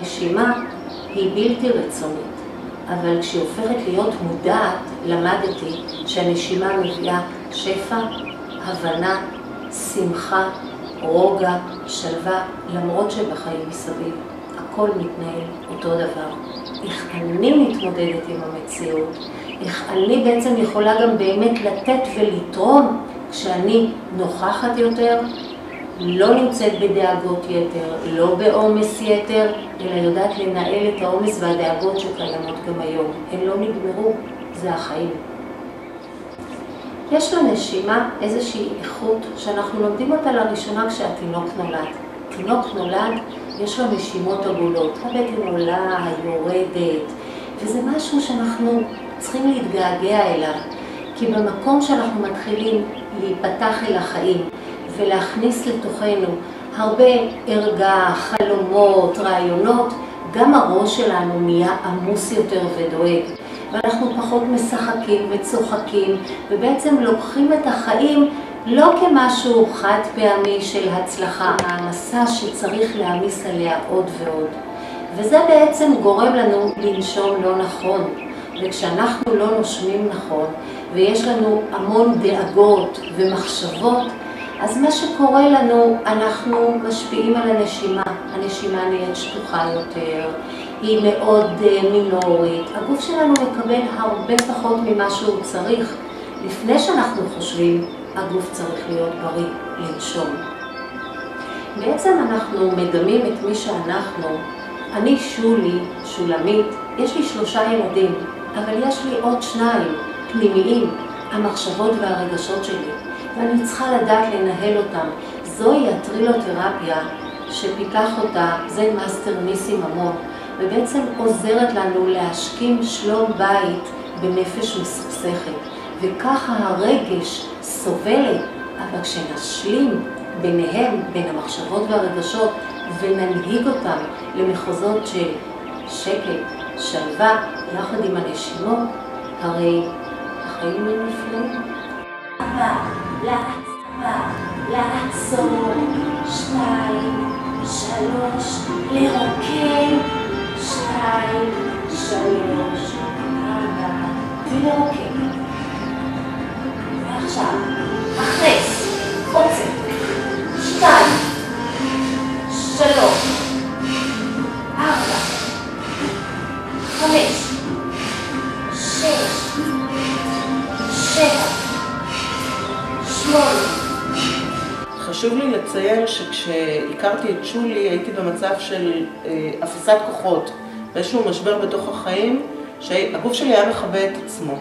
נשימה היא בלתי רצונית, אבל כשהיא הופכת להיות מודעת, למדתי שהנשימה מביאה שפע, הבנה, שמחה, רוגע, שלווה, למרות שבחיים מסביב הכל מתנהל אותו דבר. איך אני מתמודדת עם המציאות, איך אני בעצם יכולה גם באמת לתת ולתרום כשאני נוכחת יותר, לא נמצאת בדאגות יתר, לא בעומס יתר, אלא יודעת לנהל את העומס והדאגות שקיימות גם היום. הן לא נגמרו, זה החיים. יש לנשימה איזושהי איכות שאנחנו לומדים אותה לראשונה כשהתינוק נולד. תינוק נולד, יש לו נשימות עגולות, הבטן עולה, יורדת, וזה משהו שאנחנו צריכים להתגעגע אליו, כי במקום שאנחנו מתחילים להיפתח אל החיים ולהכניס לתוכנו הרבה ערגה, חלומות, רעיונות, גם הראש שלנו נהיה עמוס יותר ודואג. ואנחנו פחות משחקים וצוחקים, ובעצם לוקחים את החיים לא כמשהו חד פעמי של הצלחה, המסע שצריך להעמיס עליה עוד ועוד. וזה בעצם גורם לנו לנשום לא נכון. וכשאנחנו לא נושמים נכון, ויש לנו המון דאגות ומחשבות, אז מה שקורה לנו, אנחנו משפיעים על הנשימה. הנשימה נהיית שטוחה יותר, היא מאוד מינורית. הגוף שלנו מקבל הרבה פחות ממה שהוא צריך. לפני שאנחנו חושבים, הגוף צריך להיות בריא, לנשום. בעצם אנחנו מדמים את מי שאנחנו. אני שולי, שולמית, יש לי 3 ילדים, אבל יש לי עוד 2 פנימיים, המחשבות והרגשות שלי. ואני צריכה לדעת לנהל אותם. זוהי הטרילותרפיה שפיתח אותה, זה מאסטר ניסים ממון, ובעצם עוזרת לנו להשכים שלום בית בנפש מסוכסכת. וככה הרגש סובלת, אבל כשנשלים ביניהם, בין המחשבות והרגשות, וננהיג אותם למחוזות של שקט, שלווה, יחד עם הנשימות, הרי החיים הם נפלאים. לעצור, 2, 3, לרוקן, 2, 3, 4, ולרוקן. ועכשיו, מכניס, עוצר, 2, 3, 4, 5, 6, 7, 8. חשוב לי לציין שכשהכרתי את שולי הייתי במצב של אפסת כוחות, באיזשהו משבר בתוך החיים, שהגוף שלי היה מכבה את עצמו.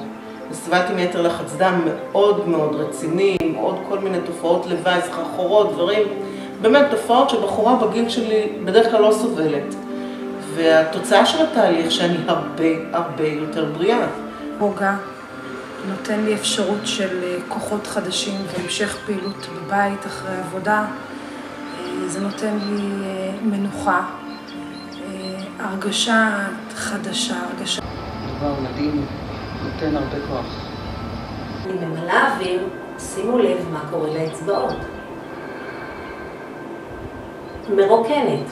סבלתי מיתר לחץ דם מאוד מאוד רציני, עוד כל מיני תופעות לוואי, סחרחורות, דברים, באמת תופעות שבחורה בגיל שלי בדרך כלל לא סובלת. והתוצאה של התהליך שאני הרבה יותר בריאה. רוגע נותן לי אפשרות של כוחות חדשים והמשך פעילות בבית אחרי עבודה. זה נותן לי מנוחה, הרגשה חדשה, הרגשה. דבר מדהים, נותן הרבה כוח. אני ממלאה אוויר, שימו לב מה קורה לאצבעות. מרוקנת.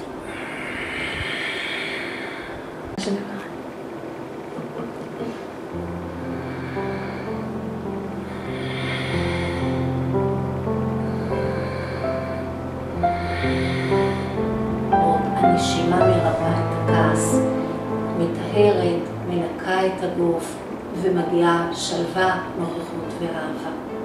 הנשימה מרבה את הכעס, מטהרת, מנקה את הגוף ומגיעה שלווה, נוכחות ואהבה.